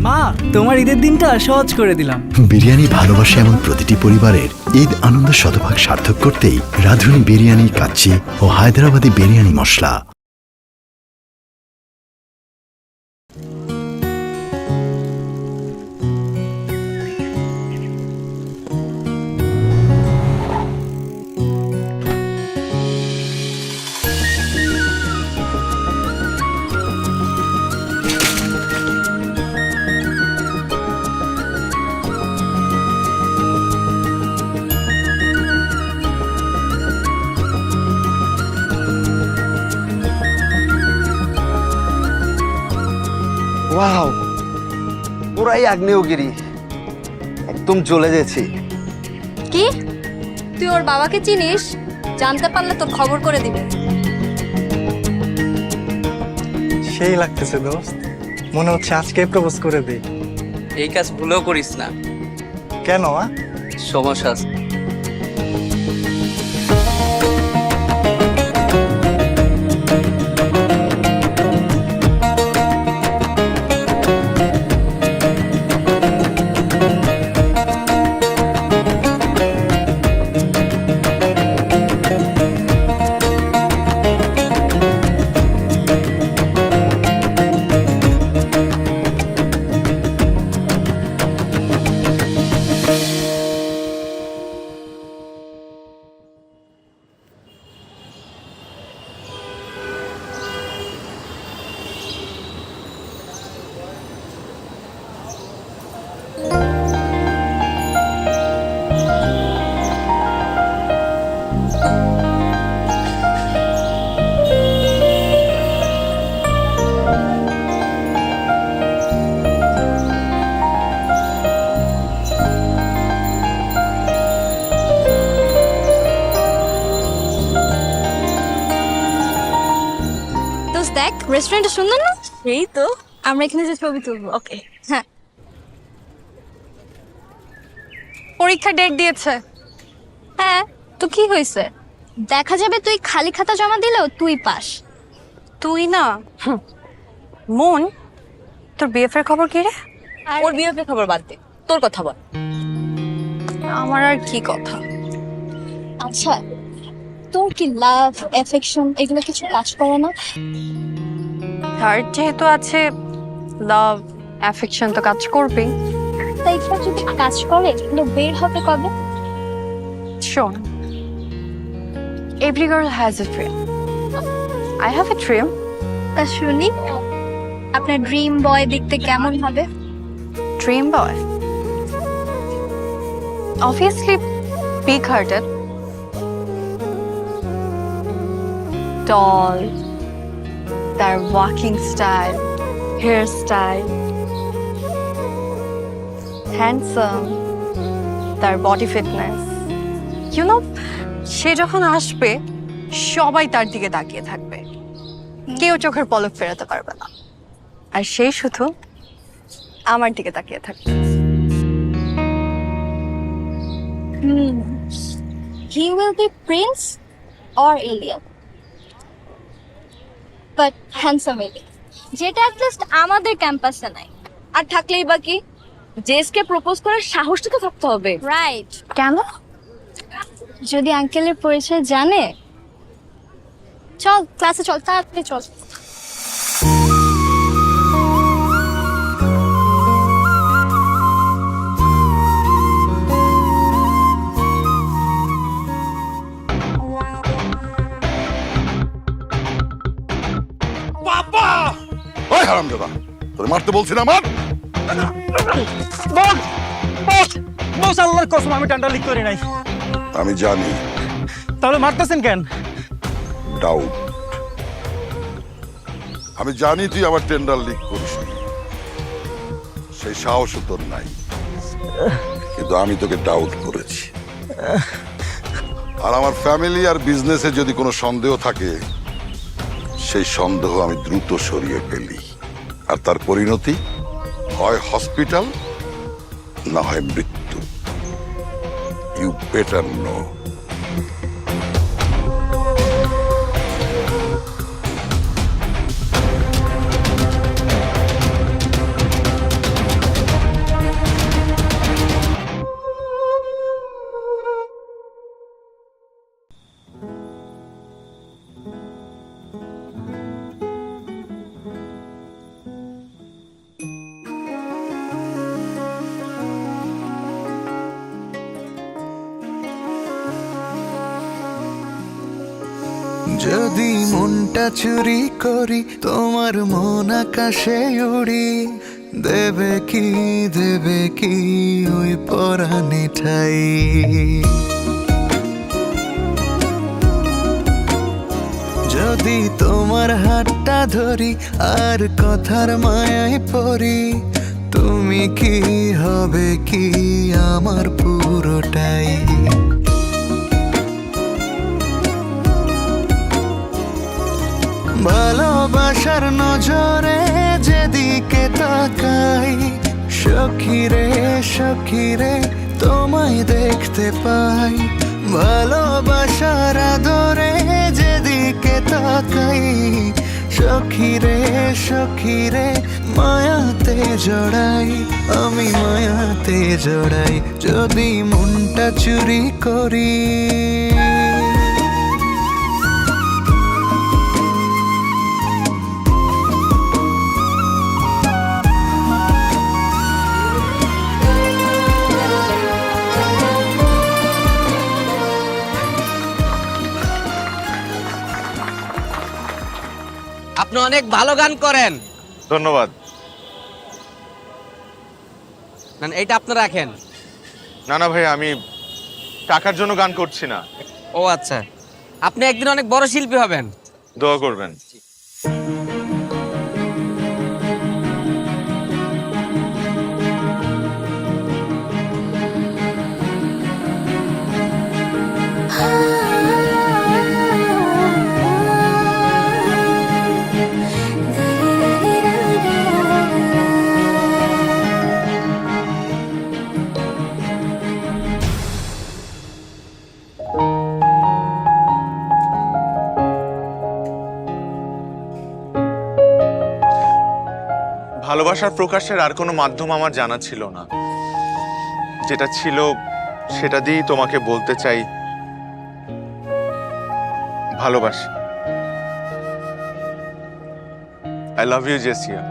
মা, তোমার ঈদের দিনটা সহজ করে দিলাম। বিরিয়ানি ভালোবাসে এমন প্রতিটি পরিবারের ঈদ আনন্দ শতভাগ সার্থক করতেই রাঁধুনি বিরিয়ানি কাচ্চি ও হায়দ্রাবাদি বিরিয়ানি মশলা। ওয়াও, পুরাই আগ্নেয়গিরি, একদম জ্বলে গেছি। কি তুই ওর বাবাকে চিনিস? জানতে পারলে তোর খবর করে দিবে। সেই লাগতেছে দোস্ত, মনে হচ্ছে আজকে প্রপোজ করে দে। এই কাজ ভুলেও করিস না। কেন? সমস্যা আছে। দেখ, রেস্টুরেন্টটা সুন্দর না? এই তো, আমরা এখানে যে ছবি তুলবো। ওকে, হ্যাঁ। পরীক্ষা ডেট দিয়েছে। হ্যাঁ, তো কি হয়েছে? দেখা যাবে তুই খালি খাতা জমা দিলেও তুই পাস। তুই না মন, তোর বিএফের খবর কি রে? ওর বিএফের খবর বাদ দে, তোর কথা বল। আমার আর কি কথা? আচ্ছা, তোর কি লাভ অ্যাফেকশন এগুলো কিছু কাজ করে না? তার যেহেতু আছে লাভ অ্যাফেকশন তো কাজ করবেই। তাই এগুলো যদি কাজ করে এগুলো বের হবে কবে? শোন, every girl has a dream. I have a dream. তা শুনি, আপনার ড্রিম বয় দেখতে কেমন হবে? Dream boy. Obviously big-hearted. Tall. তার walking style, hair style, handsome, তার বডি ফিটনেস। ইউ নো, সে যখন আসবে সবাই তার দিকে তাকিয়ে থাকবে, কেউ চোখের পলক ফেরাতে পারবে না, আর সেই শুধু আমার দিকে তাকিয়ে থাকবে। He will be prince or alien, but handsome alien, যেটা অ্যাটলিস্ট আমাদের ক্যাম্পাসে নাই। আর থাকলেই বাকি জেসকে প্রপোজ করার সাহসটা তো থাকতে হবে। রাইট, কেন? যদি আঙ্কেলের পরিচয় জানে। চল ক্লাসে চল, তাড়াতাড়ি চল। ওই হারামজাদা, তোরে মারতে বলছি না, মার। বস, আল্লাহর কসম আমি টেন্ডার লিক করি নাই। আমি জানি। তাহলে মারতেছেন কেন? ডাউট। আমি জানি তুই আমার টেন্ডার লিক করিস নি। সেই সাহসও তোর নাই, কিন্তু আমি তোকে ডাউট করেছি। আর আমার ফ্যামিলি আর বিজনেসে যদি কোনো সন্দেহ থাকে, সেই সন্দেহ আমি দ্রুত সরিয়ে ফেলি, আর তার পরিণতি হয় হসপিটাল না হয় মৃত্যু। You better know. যদি মনটা চুরি করি তোমার মন আকাশে উড়ি, দেবে কি ওই পরাণে ঠাই। যদি তোমার হাতটা ধরি আর কথার মায়ায় পড়ি, তুমি কি হবে কি আমার পুরোটাই। ভালোবাসার নজরে যেদিকে তাকাই, সখী রে তোমায় দেখতে পাই। ভালোবাসার আদরে যেদিকে তাকাই, সখী রে মায়াতে জড়াই, আমি মায়াতে জড়াই যদি মনটা চুরি করি। আপনি অনেক ভালো গান করেন। ধন্যবাদ। এইটা আপনি রাখেন। না না ভাই, আমি টাকার জন্য গান করছি না। ও আচ্ছা, আপনি একদিন অনেক বড় শিল্পী হবেন। দোয়া করবেন। ভালোবাসার প্রকাশের আর কোনো মাধ্যম আমার জানা ছিল না। যেটা ছিল সেটা দিয়েই তোমাকে বলতে চাই, ভালোবাসি। I love you Jessia.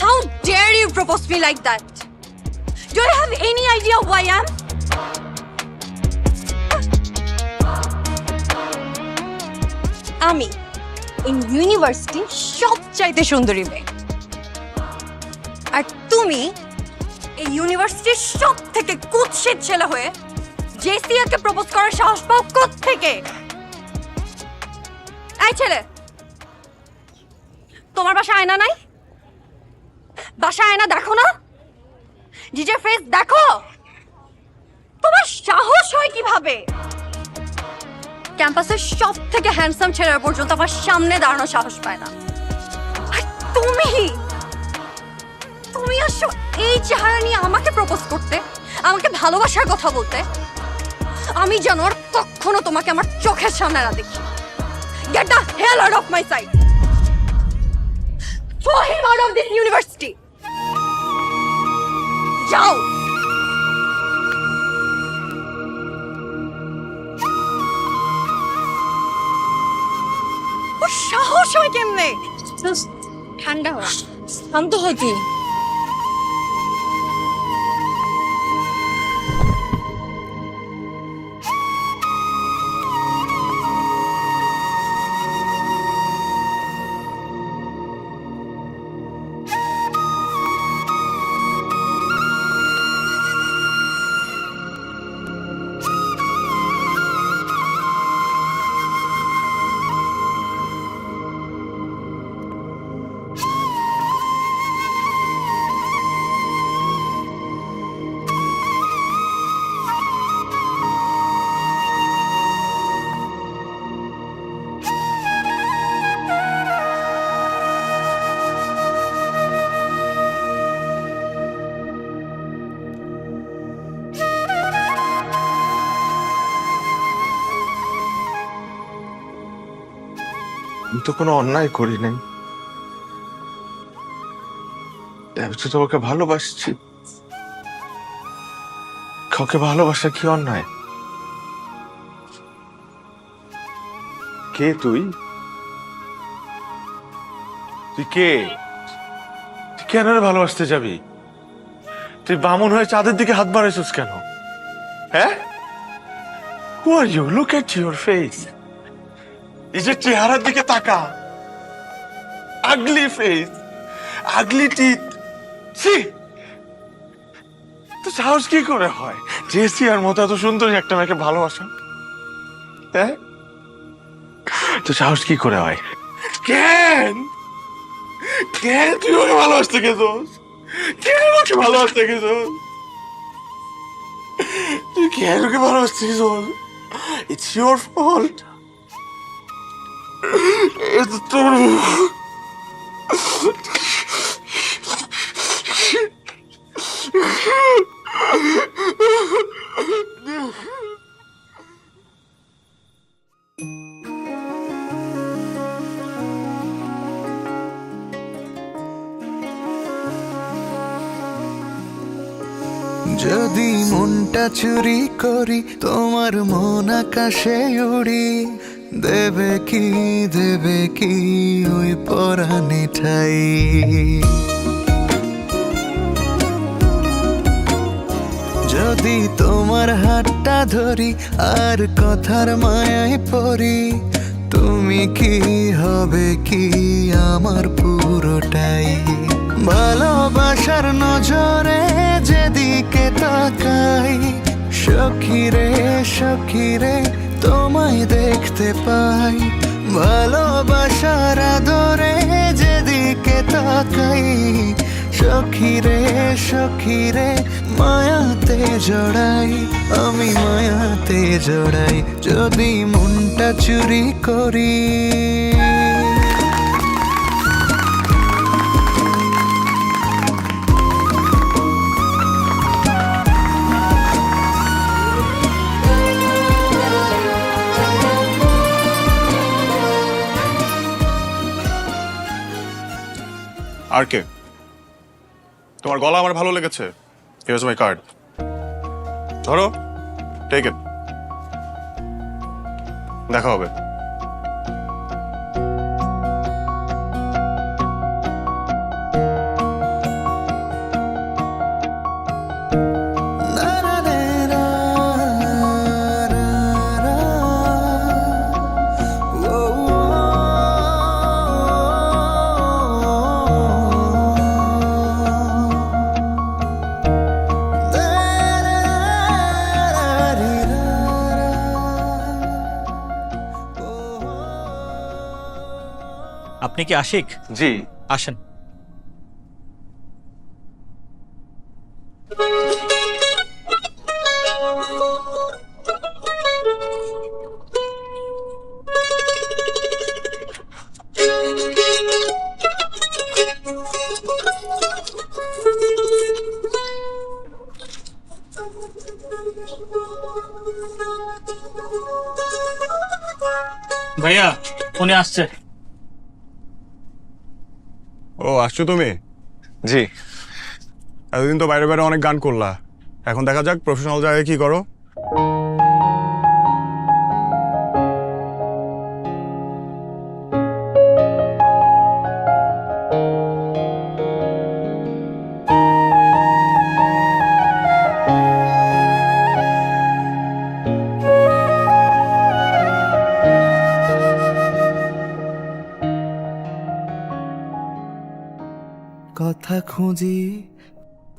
How dare you propose me like that? Do you have any idea who I am? আমি এই ইউনিভার্সিটি সবচাইতে সুন্দরী মেয়ে, আর তুমি এই ইউনিভার্সিটির সব থেকে কুৎসিত ছেলে হয়ে জেসিয়াকে প্রপোজ করার সাহস পাও কোত্থেকে? এই ছেলে, তোমার বাসায় আয়না নাই? বাসায় আয়না দেখো না? নিজের ফেস দেখো। তোমার সাহস হয় কিভাবে ক্যাম্পাসের সব থেকে হ্যান্ডসাম ছেলেরা পর্যন্ত আমার সামনে দাঁড়ানোর সাহস পায় না? আর তুমি আসো এই চেহারা নিয়ে আমাকে প্রপোজ করতে, আমাকে ভালোবাসার কথা বলতে। আমি যেন আর কখনো তোমাকে আমার চোখের সামনে না দেখি। Get the hell out of my sight. Throw him out of this university. যাও। ওর সাহস হয় কেমনে? ঠান্ডা হওয়া, শান্ত হয় তুই। তো কোনো অন্যায় করি নাই, আমি তো তোমাকে ভালোবাসছি। কাউকে ভালোবাসা কি অন্যায়? কে তুই? তুই কে? তুই কেন রে ভালোবাসতে যাবি? তুই বামুন হয়ে চাঁদের দিকে হাত বাড়াইছিস কেন? হ্যাঁ? Who are you? Look at your face. এই যে চেহারার দিকে তাকা। Ugly face, ugly teeth. See? তো সাহস কি করে হয় জেসিয়ার মতো এত সুন্দরী একটা মেয়েকে ভালোবাসা? হ্যাঁ, তো সাহস কি করে হয়? কেন কেন তুই ওকে ভালোবাসতে গেছিস? কেন ওকে ভালোবাসতে গেছিস? তুই কেন ওকে ভালোবাসতে গেছিস? It's your fault. It's তোর যদি মনটা চুরি করি তোমার মন আকাশে উড়ি, দেবে কি ওই পরাণে ঠাই। যদি তোমার হাতটা ধরি আর কথার মায়ায় পড়ি, তুমি কি হবে কি আমার পুরোটাই। ভালোবাসার নজরে যেদিকে তাকাই, সখী রে তোমায় দেখতে পাই। ভালোবাসার আদরে যেদিকে তাকাই, সখী রে মায়াতে জড়াই, আমি মায়াতে জড়াই যদি মনটা চুরি করি। আর কে? তোমার গলা আমার ভালো লেগেছে। হিয়ার্স মাই কার্ড, ধরো, টেক ইট। দেখা হবে। আপনি কি আশিক? জি। আসেন। ভাইয়া উনি আসছে। ও, আসছো তুমি? জি। এতদিন তো বাইরে বাইরে অনেক গান করলা, এখন দেখা যাক প্রফেশনাল জায়গায় কি করো।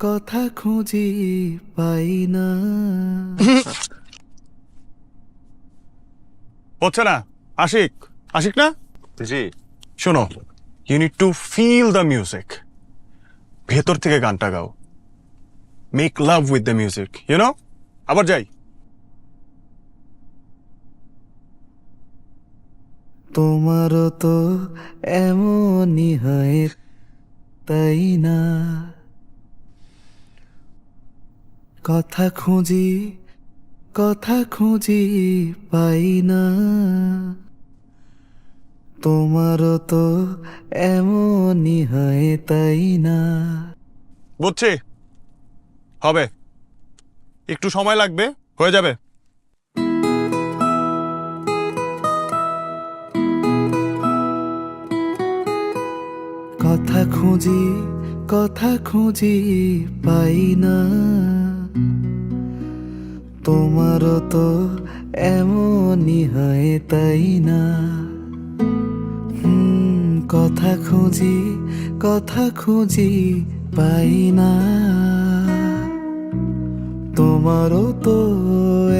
কথা খুঁজি পাই না। হচ্ছে না? আশিক না? জি। শোনো, you need to feel the music. ভেতর থেকে গানটা গাও, make love with the music, you know. আবার যাই। তোমারও তো এমনই হয় তাই না। কথা খুঁজি পাই না। তোমারও তো এমনই হয় তাই না? বুঝছি, হবে, একটু সময় লাগবে, হয়ে যাবে। কথা খুঁজি পাই না, তোমারও তো এমনই হয় তাই না? কথা খুঁজি পাই না, তোমারও তো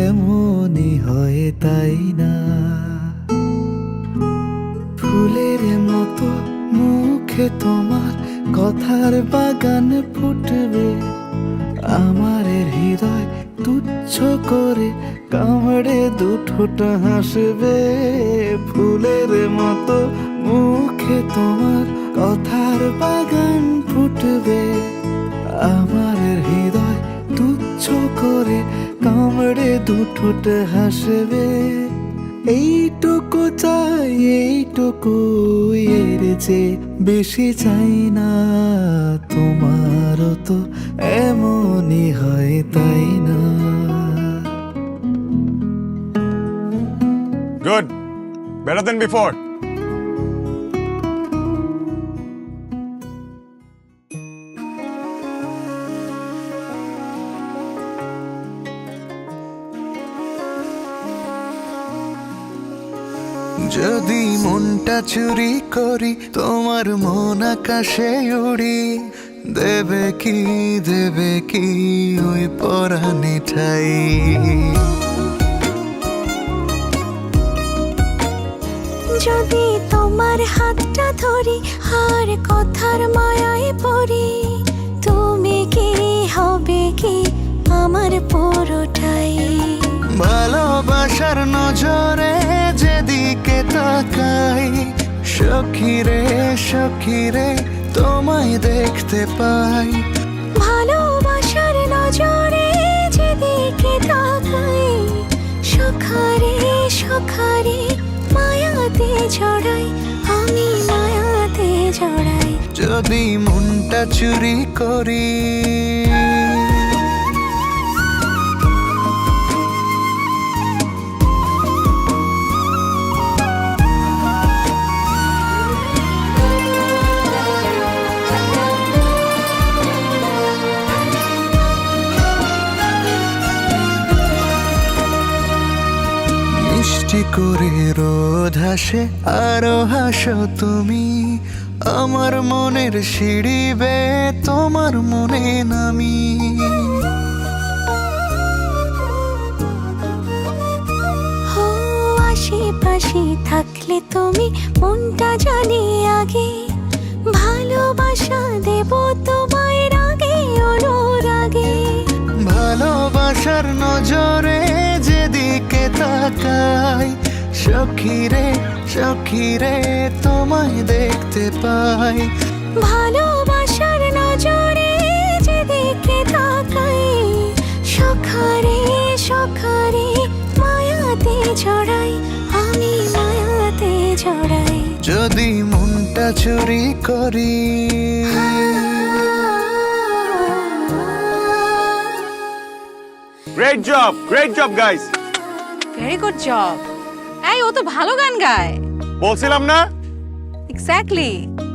এমনই হয় তাই না? ফুলের মতো মুখে তোমার কথার বাগান ফুটবে, আমার হৃদয় তুচ্ছ করে কামড়ে দুঠোটা হাসবে। ফুলের মতো মুখে তোমার কথার বাগান ফুটবে, আমার হৃদয় তুচ্ছ করে কামড়ে দুঠোটা হাসবে। এইটুকু চাই, এইটুকু, এর যে বেশি চাই না, তোমারও তো এমনই হয় তাই না? গুড, বেটার দেন বিফোর। যদি মনটা চুরি করি, তোমার মন আকাশে উড়ি, দেবে কি ওই পরাণে ঠাই? যদি তোমার হাতটা ধরি আর কথার মায়ায় পড়ি, তুমি কি হবে কি আমার পুরোটাই? ভালোবাসার নজরে যেদিকে তাকাই, সখী রে তোমায় দেখতে পাই। ভালোবাসার নজরে যেদিকে তাকাই, সখারে মায়াতে জড়াই, আমি মায়াতে জড়াই। যদি মনটা চুরি করি, মিষ্টি করে রোদ হাসে আরো হাসো তুমি, আমার মনের সিঁড়ি বেয়ে তোমার মনে নামি। আশেপাশে থাকলে তুমি মনটা জানি আগে, ভালোবাসা দেব তোমায় রাগে অনুরাগে। ভালোবাসার নজরে যেদিকে তাকাই, সখী রে তোমায় দেখতে পাই। ভালোবাসার নজরে যেদিকে তাকাই, সখারে মায়াতে জড়াই, আমি মায়াতে জড়াই। যদি মনটা চুরি করি, great job guys. Very good job. এই ও তো ভালো গান গায়। বলছিলাম না? এক্স্যাক্টলি,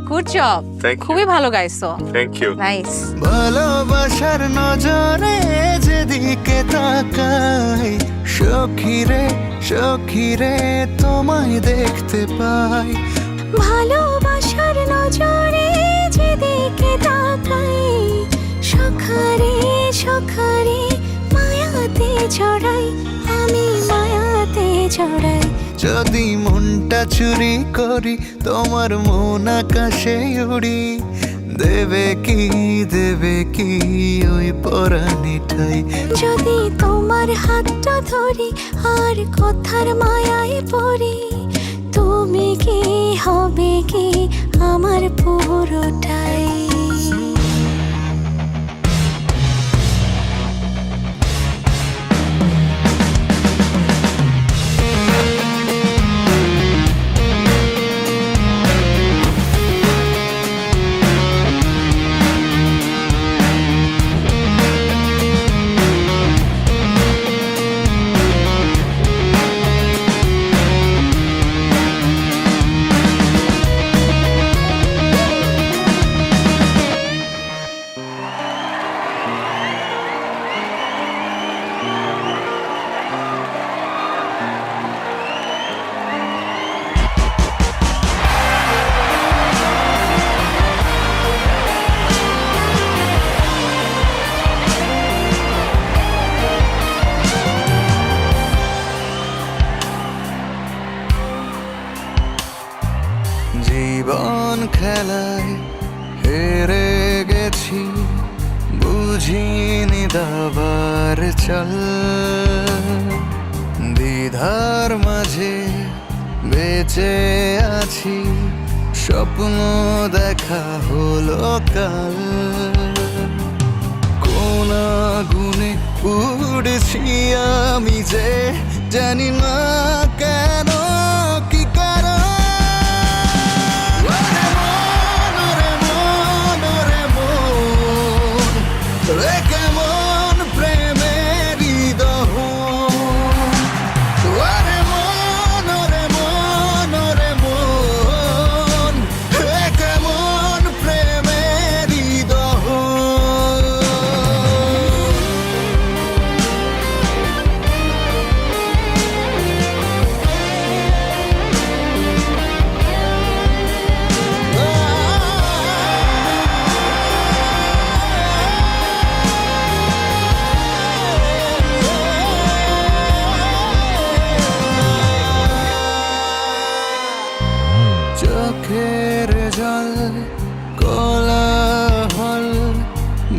গুড জব, খুবই ভালো গাইছো। Thank you. নাইস। ভালোবাসার নজরে যেদিকে তাকাই, সখী রে তোমায় দেখতে পাই। ভালোবাসার নজরে যেদিকে তাকাই, সখারে মায়াতে জড়াই, আমি মায়াতে জড়াই। যদি মনটা চুরি করি, তোমার মন আকাশে উড়ি, দেবে কি ওই পরাণে ঠাই? যদি তোমার হাতটা ধরি আর কথার মায়ায় পড়ি, তুমি কি হবে কি আমার পুরোটাই? যাবার চল দ্বিধার মাঝে বেঁচে আছি স্বপ্ন দেখা হলো কাল কোন আগুনে উড়েছি আমি যে জানি না কেন কি কারণ ওরে মন, ওরে মন, ওরে মন, রে কেমন প্রেমের দহন ওরে মন, ওরে মন, ওরে মন, রে কেমন প্রেমের দহন চোখের জল কোলাহল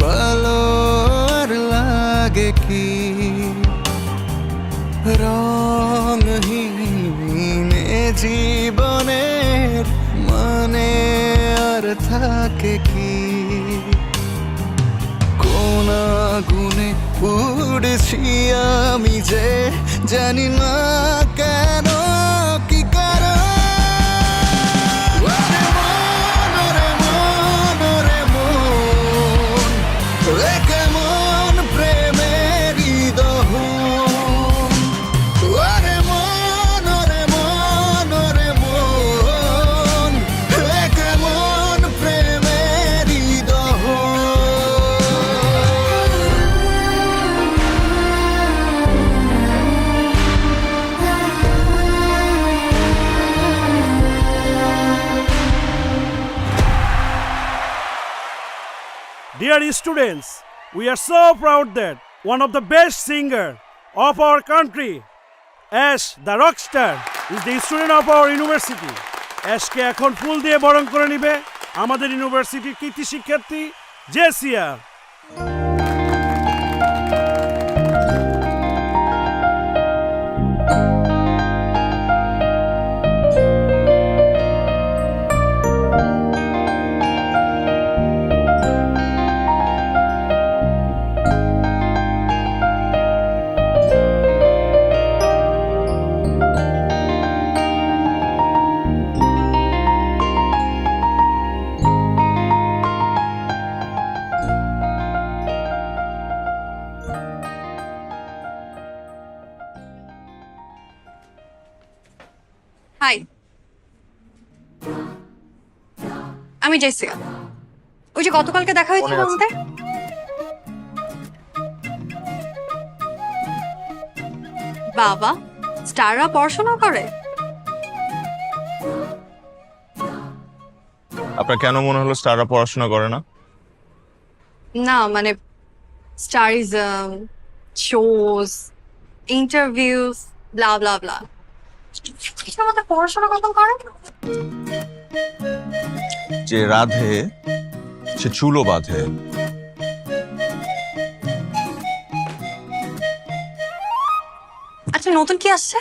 ভালো আর লাগে কি রংহীন জীবনের মানে আর থাকে কি কোন আগুনে উড়েছি আমি যে জানি না কেন কি কারণ ওরে মন, ওরে মন, ওরে মন, রে কেমন প্রেমের দহন ওরে মন, ওরে মন, ওরে মন, রে কেমন প্রেমের দহন Dear students, we are so proud that one of the best singer of our country, Ash the rockstar, is the student of our university. Ashকে এখন ফুল দিয়ে বরণ করে নিবে আমাদের ইউনিভার্সিটির কৃতি শিক্ষার্থী জেসিয়া। হাই, আমি জেসিয়া। ওই যে গতকালকে দেখা হয়েছিল আমাদের, বাবা স্টাররা পড়াশোনা করে। আপনার কেন মনে হলো স্টাররা পড়াশোনা করে না? না মানে স্টারিজম, শোজ, ইন্টারভিউস, ব্লা ব্লা ব্লা। আমাদের পড়াশোনা কখন করে? যে রাধে সে চুলো বাঁধে। আচ্ছা, নতুন কি আসছে?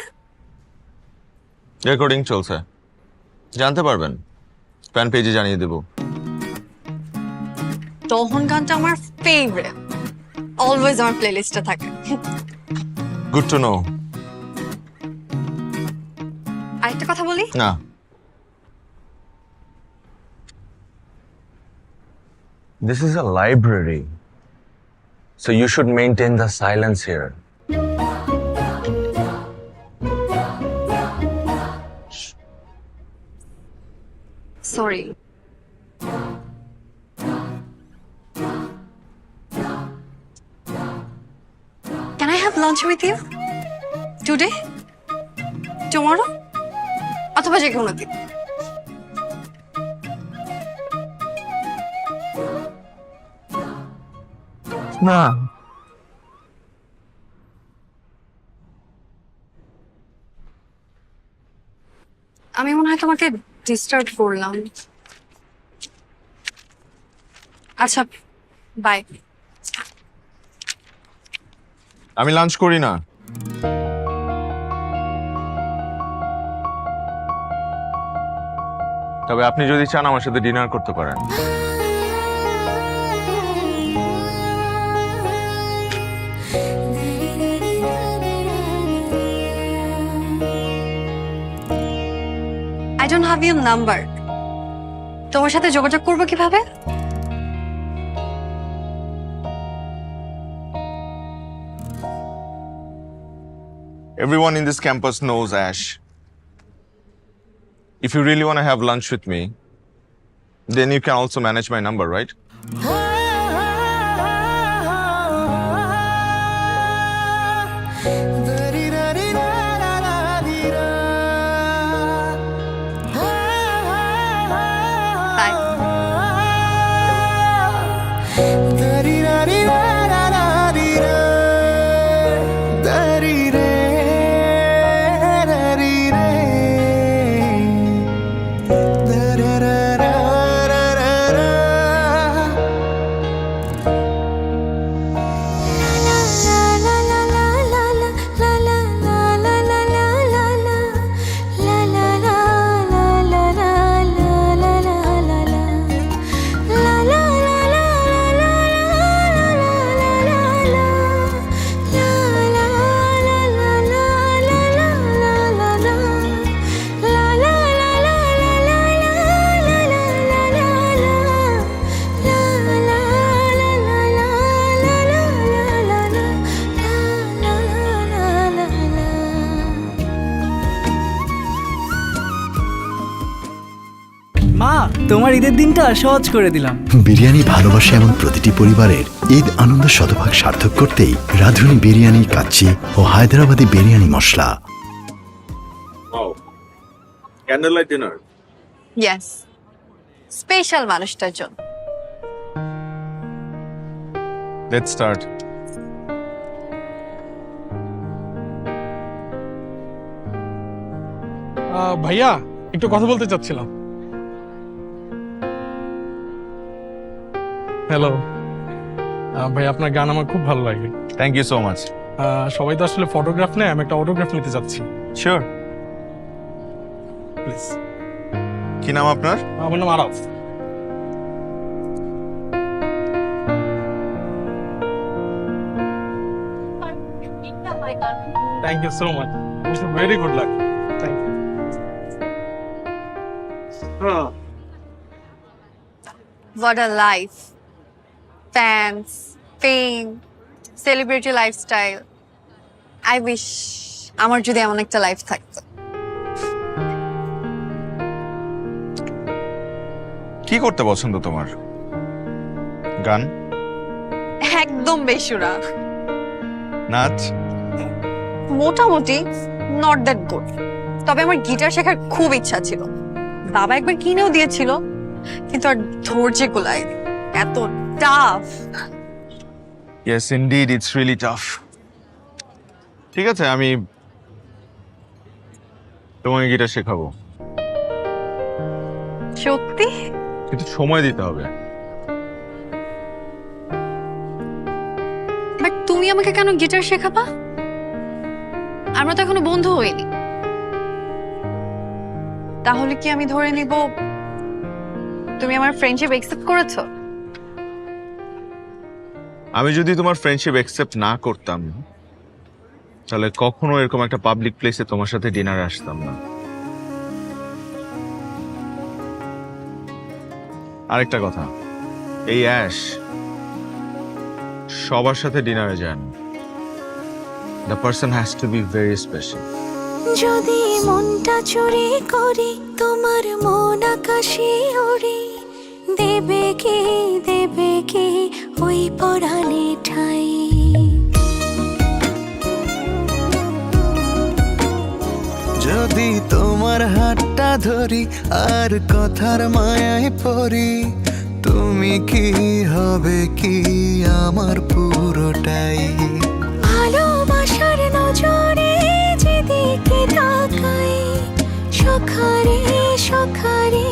রেকর্ডিং চলছে, জানতে পারবেন, ফ্যান পেজে জানিয়ে দেব। দহন গানটা আমার ফেভারিট, অলওয়েজ আমার প্লেলিস্টে থাকে। Good to know. আরেকটা কথা বলি, না, this is a library, so you should maintain the silence here. Sorry. Can I have lunch with you today, tomorrow, অথবা যে কোনো দিন? না, আমি মনে হয় তোমাকে ডিস্টার্ব করলাম। আচ্ছা, বাই। আমি লাঞ্চ করি না। তবে আপনি যদি চান আমার সাথে ডিনার করতে পারেন। I don't have your number. তোমার সাথে যোগাযোগ করবো কিভাবে? Everyone in this campus knows Ash. If you really want to have lunch with me, then you can also manage my number, right? তাই মা, তোমার ঈদের দিনটা সহজ করে দিলাম। বিরিয়ানি ভালোবাসা এবং প্রতিটি পরিবারের ঈদ আনন্দ শতভাগ সার্থক করতেই রাঁধুনি বিরিয়ানি কাচ্চি ও হায়দ্রাবাদি বিরিয়ানি মশলা। Candlelight dinner. ইয়েস, স্পেশাল মানুষটার জন্য। Let's start. ভাইয়া, একটু কথা বলতে চাচ্ছিলাম। হ্যালো ভাই, আপনার গান আমার খুব ভালো লাগে। Thank you so much. সবাই তো আসলে ফটোগ্রাফ নেয়, আমি একটা অটোগ্রাফ নিতে চাচ্ছি। Sure. প্লিজ। কি নাম আপনার? আমার নাম Araf. Thank you so much. Very good luck. Thank you. What a life. Fans, fame, celebrity lifestyle. I wish আমার যদি এমন একটা লাইফ থাকতো। কি করতে পছন্দ তোমার? গান, একদম বেসুরা, নাচ? মোটামুটি, নট দ্যাট গুড। তবে আমার গিটার শেখার খুব ইচ্ছা ছিল। বাবা একবার কিনেও দিয়েছিল, কিন্তু আর ধৈর্যে কুলায়নি। এত tough. Yes, indeed, it's really tough. ঠিক আছে, আমি তোমাকে গিটার শেখাবো, সত্যি? কিন্তু সময় দিতে হবে। বাট তুমি আমাকে কেন গিটার শেখাবা? আমরা তো এখনো বন্ধু হইনি। তাহলে কি আমি ধরে নিব তুমি আমার ফ্রেন্ডশিপ একসেপ্ট করেছো? আমি যদি তোমার ফ্রেন্ডশিপ অ্যাকসেপ্ট না করতাম, তাহলে কখনো এরকম একটা পাবলিক প্লেসে তোমার সাথে ডিনারে আসতাম না। আরেকটা কথা, এই অ্যাশ সবার সাথে ডিনারে যায় না। The person has to be very special. যদি মনটা চুরি করি, তোমার মন আকাশে ওড়ে, দেবে কি ওই পরাণে ঠাই। যদি তোমার হাতটা ধরি আর কথার মায়ায় পড়ি, তুমি কি হবে কি আমার পুরোটাই। ভালোবাসার নজরে যেদিকে তাকাই, সখারে সখারে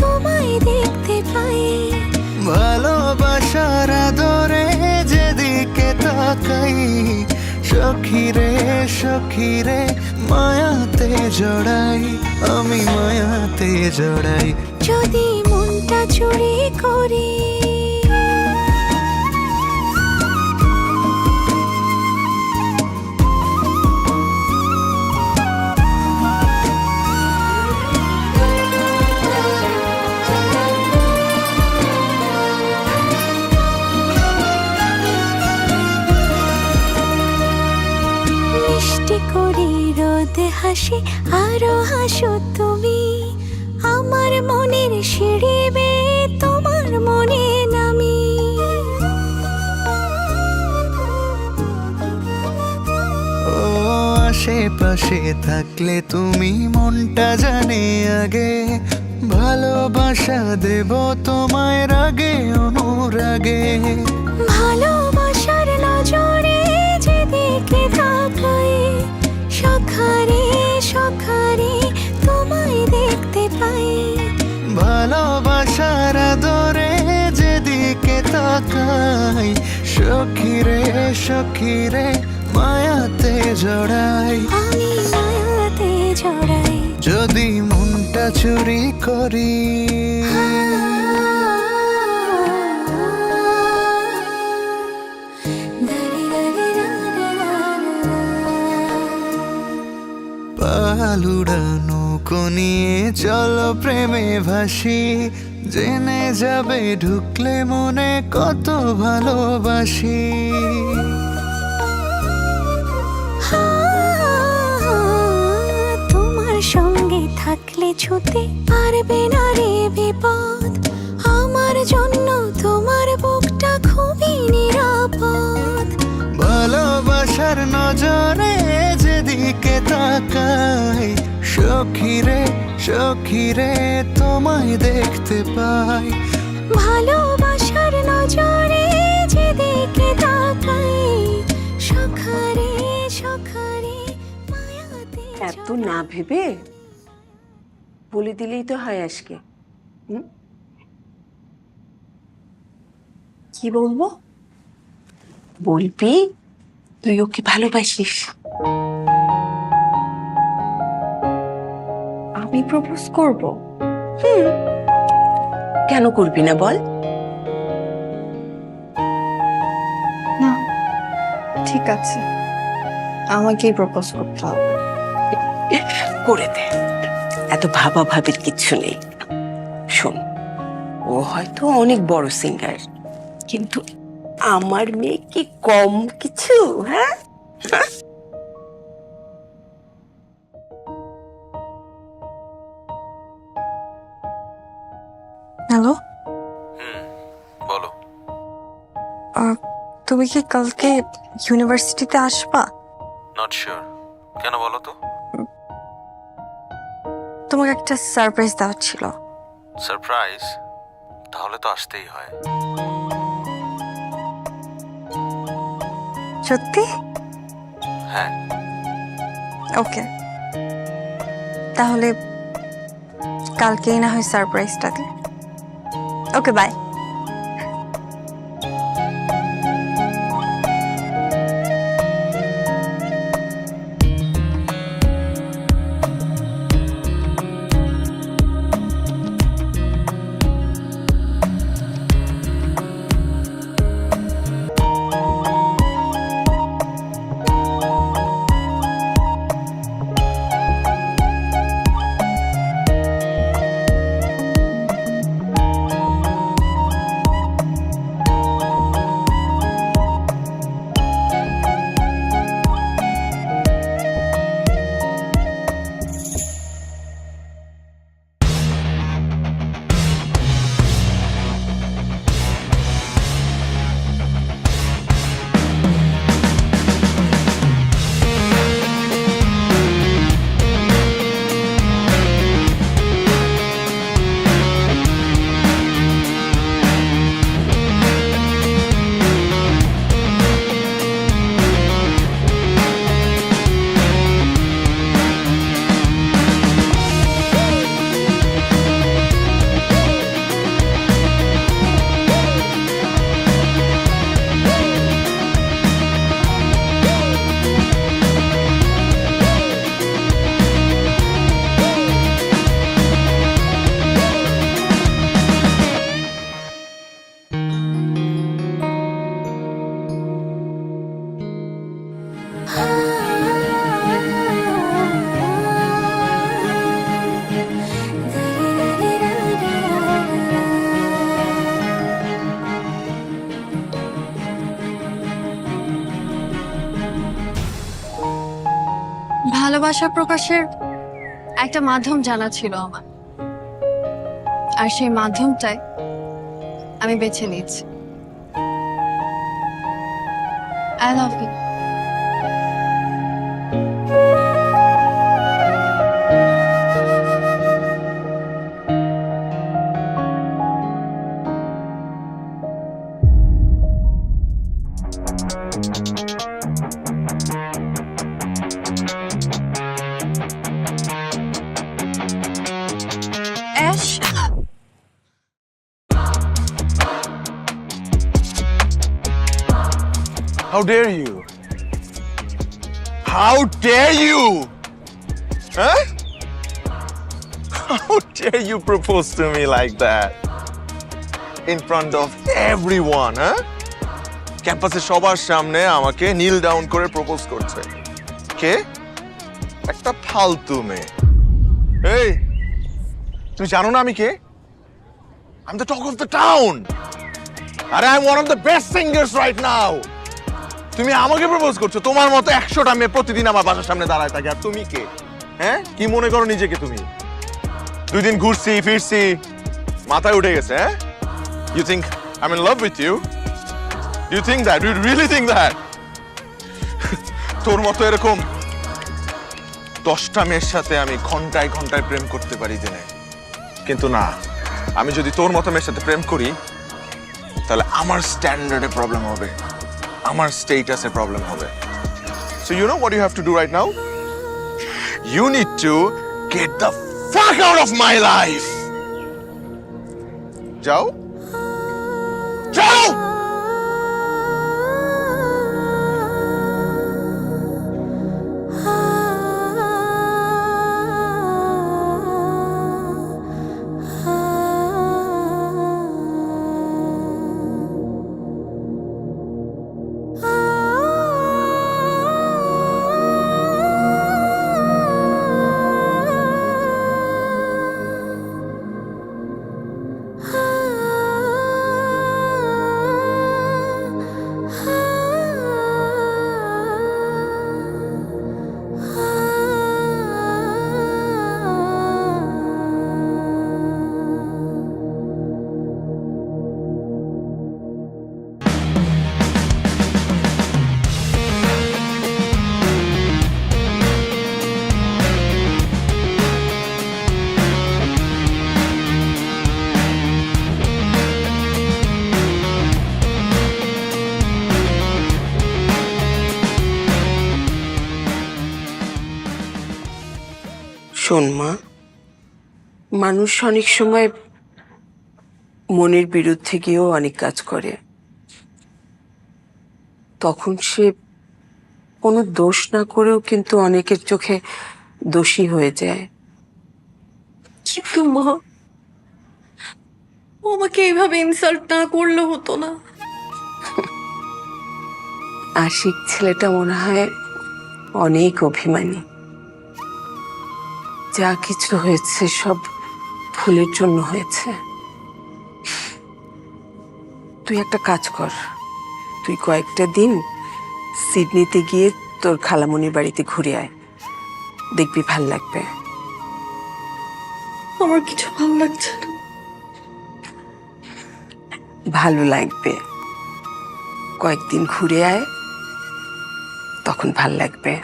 তোমায় দেখতে পাই। ভালোবাসার আদরে যেদিকে তাকাই, সখী রে মায়াতে জড়াই, আমি মায়াতে জড়াই। যদি মনটা চুরি করি মিষ্টি করি রোদে হাসি আরো হাসো তুমি, আমার মনের সিঁড়ি বেয়ে তোমার মনে নামি। ও আশেপাশে থাকলে তুমি মনটা জানে আগে, ভালোবাসা দেব তোমায় রাগে অনুরাগে। ভালোবাসার নজরে যেদিকে তাকাই, সখারে সখারে তোমায় দেখতে পাই। ভালোবাসার আদরে যেদিকে তাকাই, সখী রে মায়াতে জড়াই, আমি মায়াতে জড়াই। যদি মনটা চুরি করি। পালুড়ানো নিয়ে চলো প্রেমে ভাসি, জেনে যাবে ঢুকলে মনে কত ভালোবাসি। তোমার সঙ্গে থাকলে ছুতে পারবে না রে বিপদ, আমার জন্য তোমার বুকটা খুবই নিরাপদ। ভালোবাসার নজরে যেদিকে তাকাই, সখী রে তোমায় দেখতে পাই। ভালোবাসার নজরে যেদিকে তাকাই, সখারে সখারে মায়াতে এত না ভেবে বলে দিলেই তো হয় আজকে। কি বলবো? বলবি তুই ওকে ভালোবাসিস। আমি প্রপোজ করব? কেন করবি না বল? না ঠিক আছে, আমাকেই প্রপোজ করতে হবে। করে দে, এত ভাবা ভাবির কিচ্ছু নেই। শোন, ও হয়তো অনেক বড় সিঙ্গার, কিন্তু আমার মেয়ে কি কম কিছু? হ্যাঁ, হ্যালো, বলো। তুমি কি কালকে ইউনিভার্সিটিতে আসবা? নট শিওর, কেন বলো তো? তোমাকে একটা সারপ্রাইজ দেওয়ার ছিল। সারপ্রাইজ? তাহলে তো আসতেই হয়। সত্যি? হ্যাঁ। ওকে, তাহলে কালকেই না হয় সারপ্রাইজটা দিই। ওকে, বাই। ভালোবাসা প্রকাশের একটা মাধ্যম জানা ছিল আমার, আর সেই মাধ্যমটাই আমি বেছে নিয়েছি। I love you. Ash, How dare you? How dare you? Huh? How dare you propose to me like that? In front of everyone, huh? ক্যাম্পাসে সবার সামনে আমাকে নীল ডাউন করে প্রপোজ করছে। কে? একটা ফালতু মেয়ে। এই, তুমি জানো না আমি কে? I'm the talk of the town. আরে I'm one of the best singers right now. তুমি আমাকে প্রপোজ করছো? তোমার মতো 100টা মেয়ে প্রতিদিন আমার বাসার সামনে দাঁড়ায় থাকে, আর তুমি কে? হ্যাঁ, কি মনে করো নিজেকে তুমি? 2 দিন ঘুরছি ফিরছি, মাথায় উঠে গেছে। হ্যাঁ, you think I'm in love with you? Do you think that? Do you really think that? তোর মতো এরকম 10টা মেয়ের সাথে আমি ঘন্টায় ঘন্টায় প্রেম করতে পারি দিনে, কিন্তু না, আমি যদি তোর মতো মেয়ের সাথে প্রেম করি তাহলে আমার স্ট্যান্ডার্ডে প্রবলেম হবে, আমার স্টেটাসে প্রবলেম হবে। So you know what you have to do right now? You need to get the fuck out of my life. যাও, যাও। শোন মা, মানুষ অনেক সময় মনের বিরুদ্ধে গিয়েও অনেক কাজ করে। তখন সে কোনো দোষ না করেও কিন্তু অনেকের চোখে দোষী হয়ে যায়। কিন্তু মা, ও আমাকে এইভাবে ইনসাল্ট না করলে হতো না। আশিক ছেলেটা মনে হয় অনেক অভিমানী। যা কিছু হয়েছে সব ভুলের জন্য হয়েছে। তুই একটা কাজ কর, তুই কয়েকটা দিন সিডনিতে গিয়ে তোর খালামণির বাড়িতে ঘুরে আয়, দেখবি ভাল লাগবে। আমার কিছু ভালো লাগছে না। ভালো লাগবে, কয়েকদিন ঘুরে আয়, তখন ভাল লাগবে।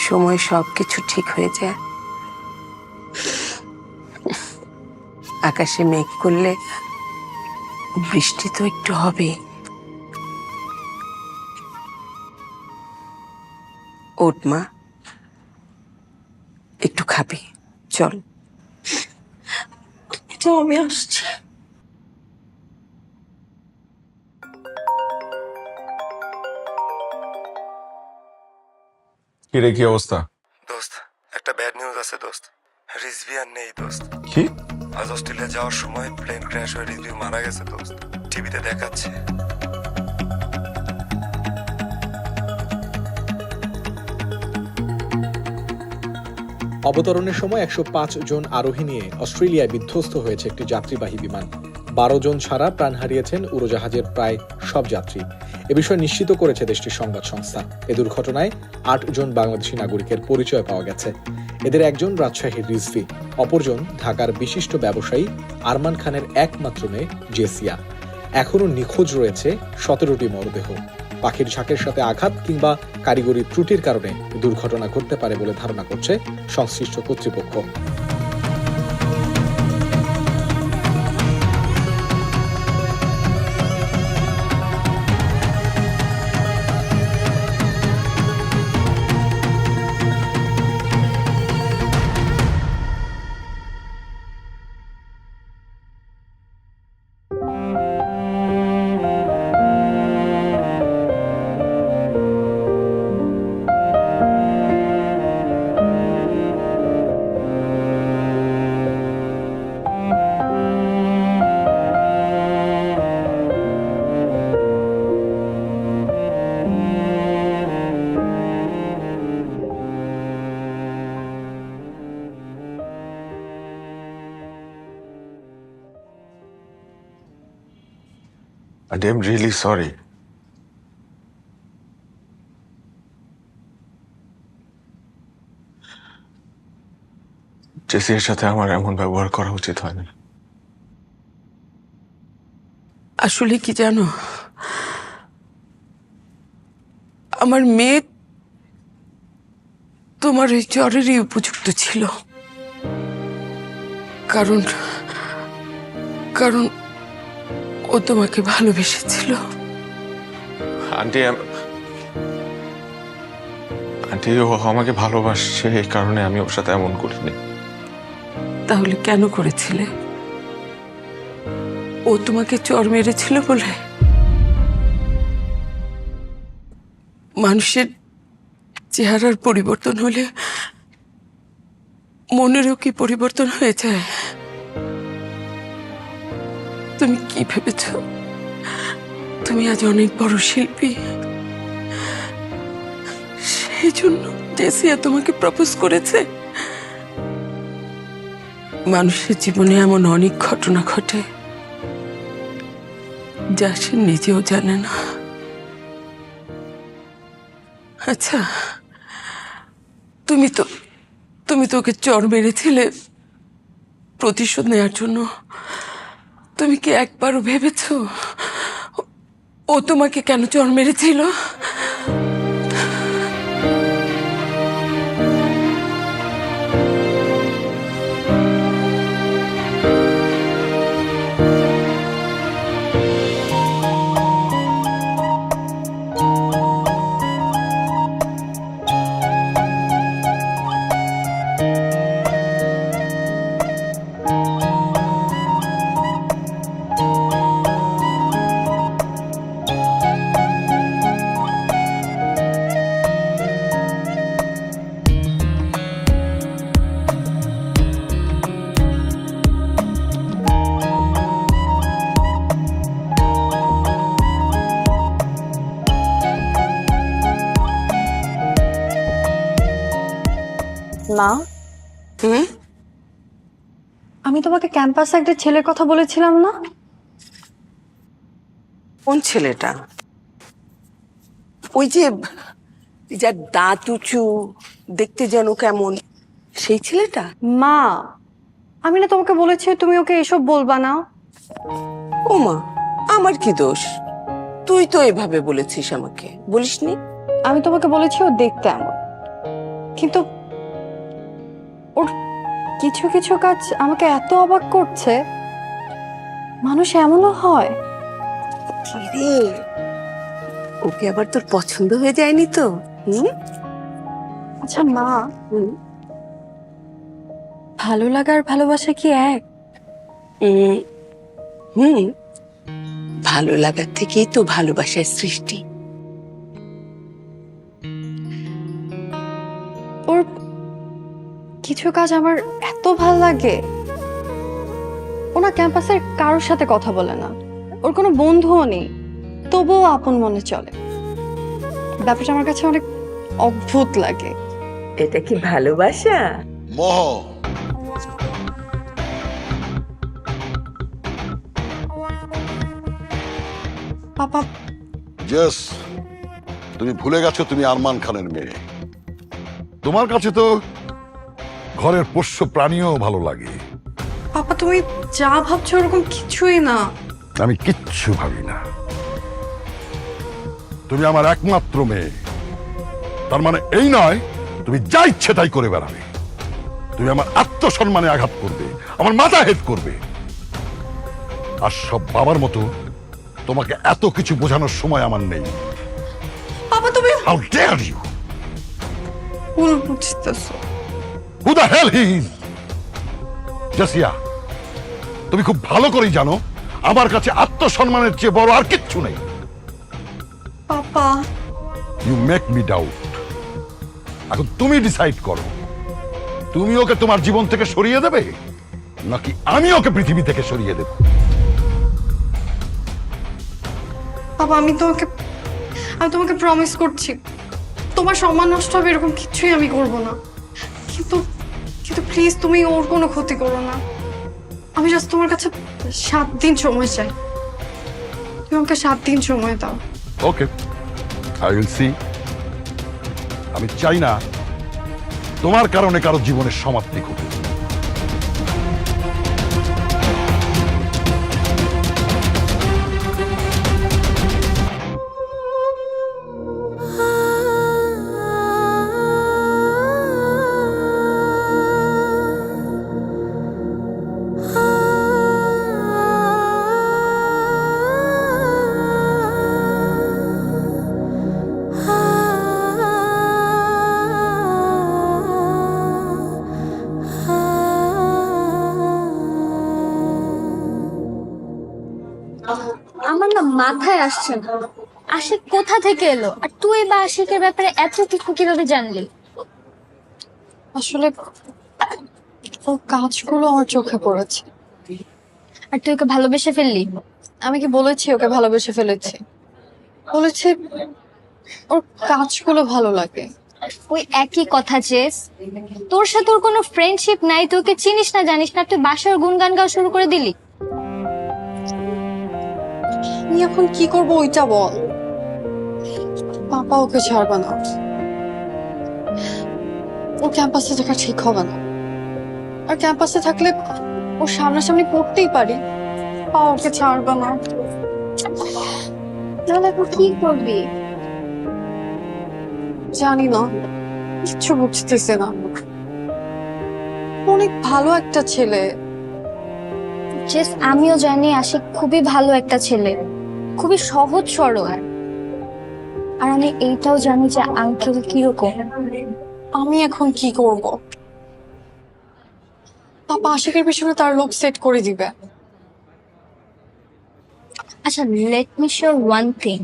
সময় সবকিছু ঠিক হয়ে যায়। আকাশে মেঘ করলে বৃষ্টি তো একটু হবে। ওঠ মা, একটু খাবি, চল। তো আমি আসছি। কিরে, কি অবস্থা? দোস্ত, একটা ব্যাড নিউজ আছে দোস্ত। রিজভি আর নেই দোস্ত। কি? আজ অস্ট্রেলিয়া যাওয়ার সময় প্লেন ক্র্যাশ হয়ে রিজভি মারা গেছে দোস্ত, টিভিতে দেখাচ্ছে। অবতরণের সময় 105 জন আরোহী নিয়ে অস্ট্রেলিয়ায় বিধ্বস্ত হয়েছে একটি যাত্রীবাহী বিমান। 12 জন ছাড়া প্রাণ হারিয়েছেন উড়োজাহাজের প্রায় সব যাত্রী। এ বিষয়ে নিশ্চিত করেছে দেশটির সংবাদ সংস্থা। এ দুর্ঘটনায় 8 জন বাংলাদেশি নাগরিকের পরিচয় পাওয়া গেছে। এদের একজন রাজশাহীর রিজভী, অপরজন ঢাকার বিশিষ্ট ব্যবসায়ী আরমান খানের একমাত্র মেয়ে জেসিয়া। এখনও নিখোঁজ রয়েছে 17টি মরদেহ। পাখির ঝাঁকের সাথে আঘাত কিংবা কারিগরি ত্রুটির কারণে দুর্ঘটনা ঘটতে পারে বলে ধারণা করছে সংশ্লিষ্ট কর্তৃপক্ষ। And I'm really sorry. জেসির সাথে আমার এমন ব্যবহার করা উচিত হয়নি। আসলে কি জানো, আমার মেয়ে তোমার ওই জ্বরেরই উপযুক্ত ছিল। কারণ কারণ ও তোমাকে ভালোবেসেছিল। আন্টি ও আমাকে ভালোবাসছে, এই কারণে আমি ওর সাথে এমন করিনি। তাহলে কেন করেছিলে? ও তোমাকে চর মেরেছিল বলে? মানুষের চেহারার পরিবর্তন হলে মনেরও কি পরিবর্তন হয়ে যায়? তুমি কি ভেবেছ তুমি আজ অনেক বড় শিল্পী, সেই জন্য জেসিয়া তোমাকে প্রপোজ করেছে? মানুষের জীবনে এমন অনেক ঘটনা ঘটে যা সে নিজেও জানে না। আচ্ছা, তুমি তো ওকে চর মেরেছিলে প্রতিশোধ নেওয়ার জন্য। তুমি কি একবারও ভেবেছ ও তোমাকে কেন চর মেরেছিল? মা, আমি তোমাকে ক্যাম্পাসে একটা ছেলের কথা বলেছিলাম না? কোন ছেলেটা? ওই যে যার দাঁত উঁচু, দেখতে যেন কেমন, সেই ছেলেটা? মা, আমি না তোমাকে বলেছি তুমি ওকে এসব বলবা না। ও মা, আমার কি দোষ? তুই তো এভাবে বলেছিস আমাকে, বলিসনি? আমি তোমাকে বলেছি ও দেখতে এমন, কিন্তু ওর কিছু কিছু কাজ আমাকে এত অবাক করছে। মানুষ এমনও হয়? রে, ওকে আবার তোর পছন্দ হয়ে যায়নি তো? আচ্ছা মা, ভালো লাগার ভালোবাসা কি এক? ভালো লাগার থেকেই তো ভালোবাসার সৃষ্টি। ওর কিছু কাজ আমার এত ভাল লাগে। ওনা ক্যাম্পাসের কারোর সাথে কথা বলে না, ওর কোনো বন্ধুও নেই, তবুও আপন মনে চলে। ব্যাপারটা আমার কাছে অনেক অদ্ভুত লাগে। এটা কি ভালোবাসা? মোহ। পাপা জেস, তুমি ভুলে গেছো তুমি আরমান খানের মেয়ে। তোমার কাছে তো ঘরের পোষ্য প্রাণীও ভালো লাগে। পাপা তুমি যা ভাবছো ওরকম কিছুই না। আমি কিচ্ছু ভাবি না। তুমি আমার একমাত্র মেয়ে, তার মানে এই নয় তুমি যা ইচ্ছে তাই করে বেড়াবে। তুমি আমার আত্মসম্মানে আঘাত করবে, আমার মাথা হেট করবে। আর সব বাবার মতো তোমাকে এত কিছু বোঝানোর সময় আমার নেই। পাপা তুমি How dare you? ভুল বুঝতেছো। Who the hell he is? জাসিয়া, তুমি খুব ভালো করেই জানো আমার কাছে আত্মসম্মানের চেয়ে বড় আর কিচ্ছু নেই। Papa you make me doubt. এখন তুমি ডিসাইড করো, তুমি ওকে তোমার জীবন থেকে সরিয়ে দেবে নাকি আমি ওকে পৃথিবী থেকে সরিয়ে দেব। পাপা আমি তোমাকে প্রমিস করছি তোমার সম্মান নষ্ট হবে এরকম কিছুই আমি করব না। কিন্তু কিন্তু প্লিজ তুমি ওর কোনো ক্ষতি করো না। আমি জাস্ট তোমার কাছে 7 দিন সময় চাই। তুমি আমাকে 7 দিন সময় দাও। ওকে, আই উইল সি। আমি চাই না তোমার কারণে কারো জীবনের সমাপ্তি ঘটে। আমার না মাথায় আসছে না, আশিক কোথা থেকে এলো, আর তুই বা আশিকের ব্যাপারে এত কিছু কিভাবে জানলি? আসলে ওর কাজগুলো আমার চোখে পড়েছে। আর তুই ওকে ভালোবেসে ফেললি? আমি কি বলেছি ওকে ভালোবেসে ফেলেছি? বলেছি ওর কাজগুলো ভালো লাগে। ওই একই কথা জেস, তোর সাথে ওর কোনো ফ্রেন্ডশিপ নাই, তুই ওকে চিনিস না জানিস না, তুই বাসার গুনগান গাওয়া শুরু করে দিলি। আমি এখন কি করবো ওইটা বল। পাপা ওকে ছাড়বে না, ও ক্যাম্পাসে থাকা ঠিক হবে না। আর ক্যাম্পাসে থাকলে ও সামনাসামনি পড়তেই পারি, পাপা ওকে ছাড়বে না। তাহলে এখন কি করবি? জানি না, কিচ্ছু বুঝতেছে না। অনেক ভালো একটা ছেলে। জেস আমিও জানি আশিক খুবই ভালো একটা ছেলে, খুবই সহজ সরল। আর আমি এইটাও জানি যে আঙ্কেল কিরকম। আমি এখন কি করব? পাপা আশিকের পিছনে তার লোক সেট করে দিবে। আচ্ছা, let me sure one thing,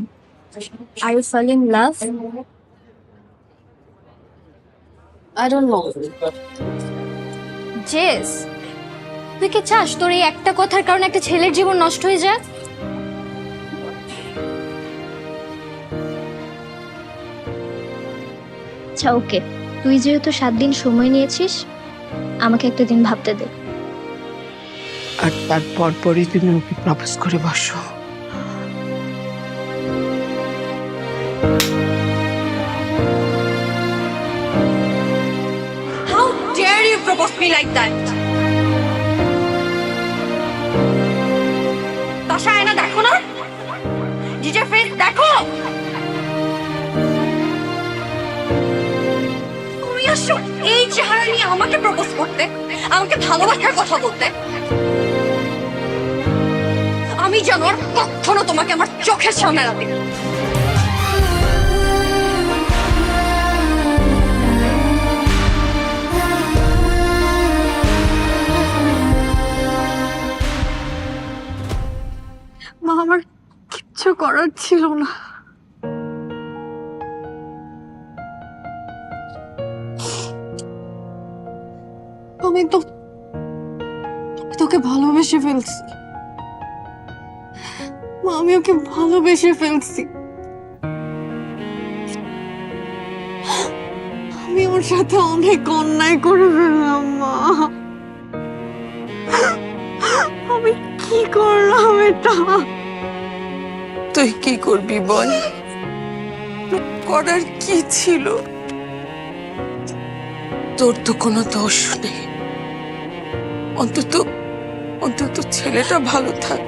are you fall in love? I don't know. Jess তুই কি চাস তোর এই একটা কথার কারণে একটা ছেলের জীবন নষ্ট হয়ে যায়? আচ্ছা ওকে, তুই যেহেতু 7 দিন সময় নিয়েছিস, আমাকে একটা দিন ভাবতে দে। আর তারপর পরই তুমি ওকে প্রপোজ করে বসো। How dare you propose me like that? তাশা আয়না দেখো না, নিজের ফেস দেখো। তুমি আসো এই চেহারা নিয়ে আমাকে প্রপোজ করতে, আমাকে ভালোবাসার কথা বলতে। আমি জানো আর কখনো তোমাকে আমার চোখের সামনে রাখি। মা আমার কিচ্ছু করার ছিল না। আমি তোকে ভালোবেসে ফেলছি মা, আমি ওকে ভালোবেসে ফেলছি। আমি ওর সাথে অনেক অন্যায় করে ফেললাম মা। আমি কি করলাম এটা? তুই কি করবি বল? করার কি ছিল? তোর তো কোনো দোষ নেই। অন্তত অন্তত ছেলেটা ভালো থাক।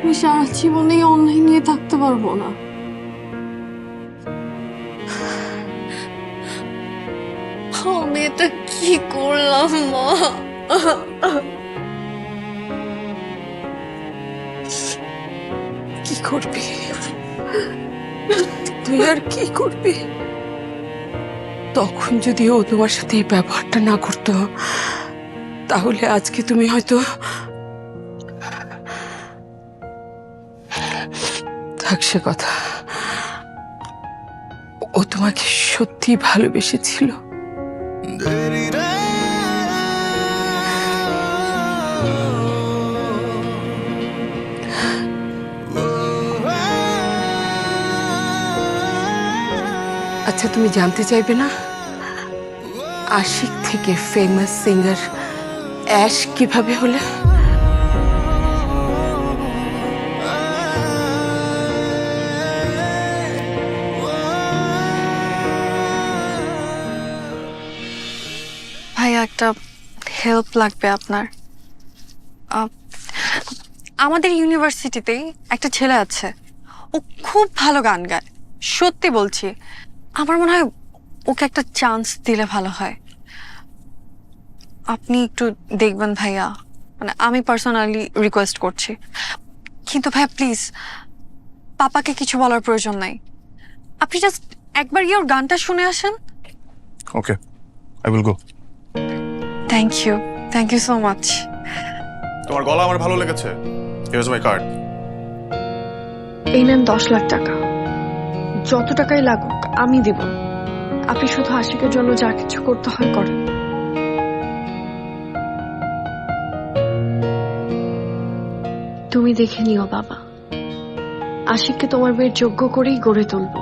আমি সারা জীবনে অনলাইন নিয়ে থাকতে পারবো না। আমি এটা কি করলাম মা? কি করবি তুই? আর কি করবি? তখন যদি ও তোমার সাথে এই ব্যবহারটা না করতো, তাহলে আজকে তুমি হয়তো থাক সে কথা। ও তোমাকে সত্যি ভালোবেসেছিল। আচ্ছা, তুমি জানতে চাইবে না আশিক থেকে ফেমাস সিঙ্গার অ্যাশ কিভাবে হলে? ভাইয়া, একটা হেল্প লাগবে আপনার। আমাদের ইউনিভার্সিটিতেই একটা ছেলে আছে, ও খুব ভালো গান গায়। সত্যি বলছি, আমার মনে হয় ওকে একটা চান্স দিলে ভালো হয়। আপনি একটু দেখবেন ভাইয়া, মানে আমি পার্সোনালি রিকোয়েস্ট করছি। কিন্তু ভাইয়া প্লিজ, পাপাকে কিছু বলার প্রয়োজন নাই। আপনি জাস্ট একবার গিয়ে ওর গানটা শুনে আসেন। Okay, I will go. Thank you so much. তোমার গলা আমার ভালো লেগেছে। Here is my card. এই নেন 10 লাখ টাকা। যত টাকাই লাগুক আমি দিব। আপনি শুধু আশিকের জন্য যা কিছু করতে হয় করেন। তুমি দেখে নিও বাবা, আশিককে তোমার মেয়ের যোগ্য করেই গড়ে তুলবো।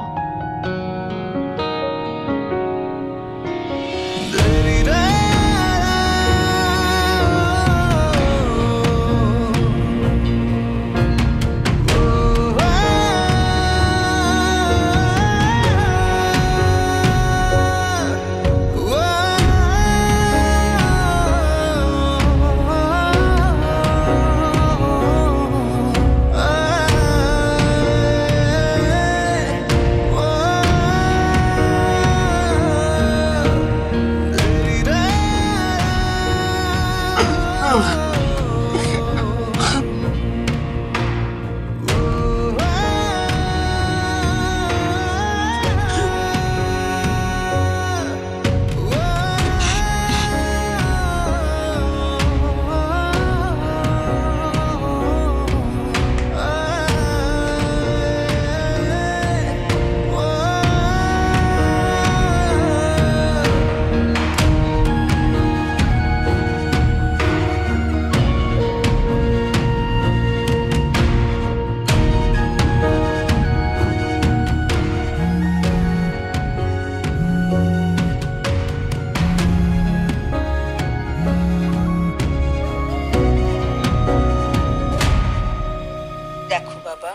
দেখো বাবা,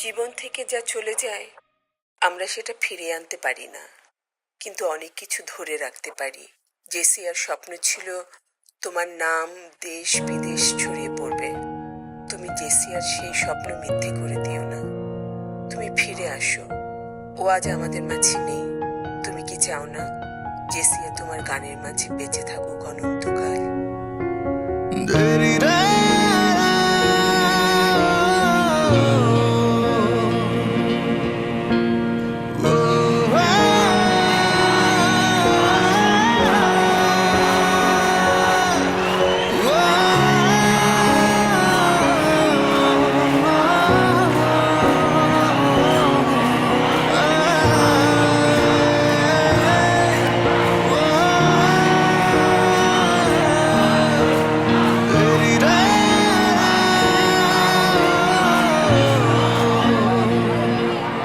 জীবন থেকে যা চলে যায় আমরা সেটা ফিরিয়ে আনতে পারি না, কিন্তু অনেক কিছু ধরে রাখতে পারি। জেসিয়ার স্বপ্ন ছিল তোমার নাম দেশ বিদেশ ছড়িয়ে পড়বে। তুমি জেসিয়ার সেই স্বপ্ন মিথ্যে করে দিও না। তুমি ফিরে আসো। ও আজ আমাদের মাঝে নেই। তুমি কি চাও না জেসিয়া তোমার গানের মাঝে বেঁচে থাকুক অনন্তকাল?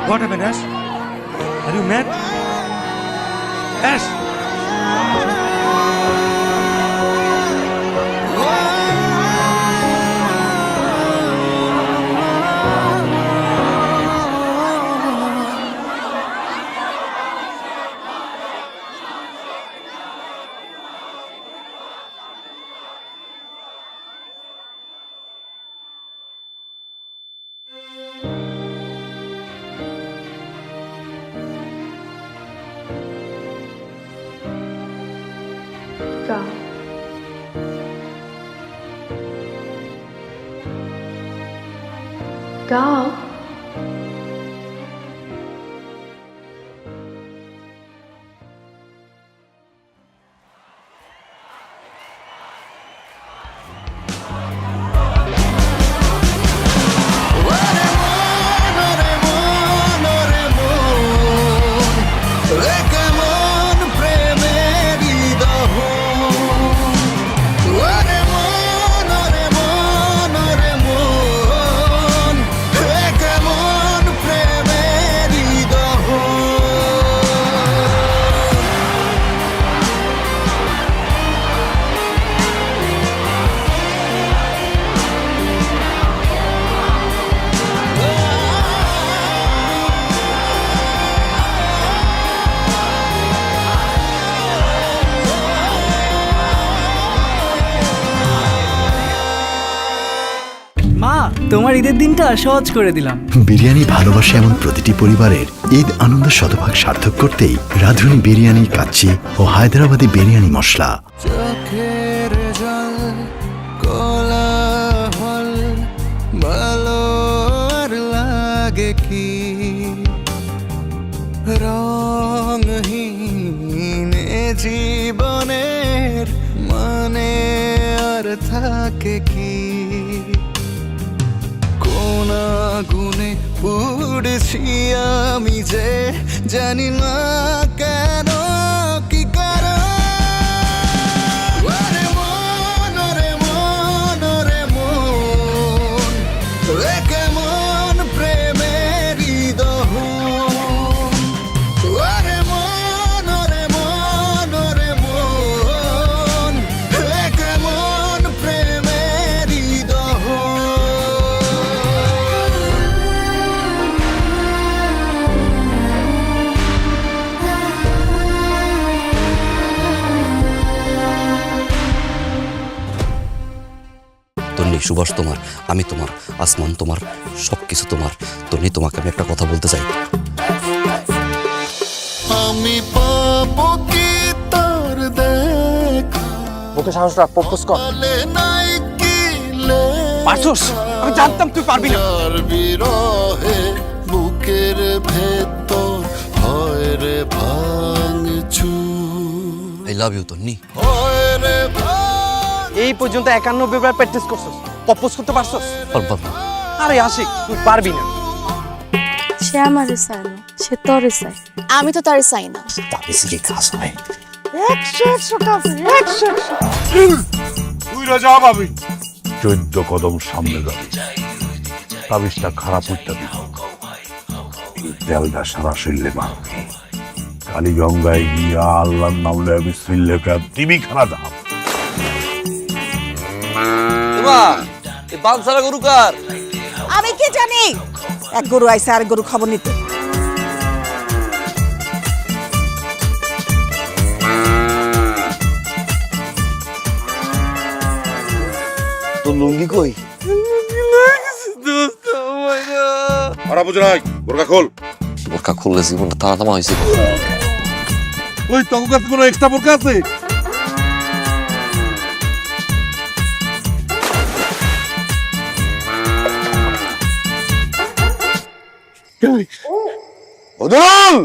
What happened, Ash? Are you mad? Ash! গাও। গাও। মা, তোমার ঈদের দিনটা সহজ করে দিলাম। বিরিয়ানি ভালোবাসে এমন প্রতিটি পরিবারের ঈদ আনন্দ শতভাগ সার্থক করতেই রাঁধুনি বিরিয়ানি কাচ্চি ও হায়দ্রাবাদি বিরিয়ানি মশলা। চোখের জল কোলাহল ভালো আর লাগে কি রংহীন জীবনের মানে আর থাকে কি কোন আগুনে পুড়েছি আমি যে জানি না কেন কি কারণ ওরে মন ওরে মন ওরে মন এ কেমন প্রেমের দহন ওরে মন ওরে মন ওরে মন এ কেমন প্রেমের দহন তন্নি, সুভাষ তোমার, আমি তোমার, আসমান তোমার, সবকিছু তোমার। তন্নি, তোমাকে আমি একটা কথা বলতে চাই। আমি পাবো কি তোর দেখা ওকে সাহস রাখ, প্রপোজ কর। বলে নাই কি পারছস? আমি জানতাম তুই পারবি না। আর বিরহে বুকের ভেতর হয় রে ভাঙচুর আই লাভ ইউ তন্নি। হয় রে এই পর্যন্ত 91 বার প্র্যাকটিস করছস, প্রপোজ করতে পারছস? পারবো না। আরে আশিক, তুই পারবি না। সে আমারে চায় না, সে তোরে চায়। আমি তো তারে চাই না। তাবিজে কাজ হয়। 100 কাছে 100 তুই রাজা পাবি। 14 কদম সামনে যাবে, তাবিজটা খারাপ হইতে দিবি, তেলটা সারা শরীরে মারবি, কালী গঙ্গায় গিয়া আল্লাহর নাম লয়ে বিসমিল্লাহ দিবি খানা দাও। এই বানসারা গরু কার? আমি কি জানি, এক গরু আইছে আর গরু খবর নিতে। তো লুঙ্গি কই? খারাপ বুঝ নাই, বোরকা খোল। বোরকা খুললে জীবনটা তামা হয়েছে। ওই তোর কাছে কোনো এক্সট্রা বোরকা আছে? ওদল!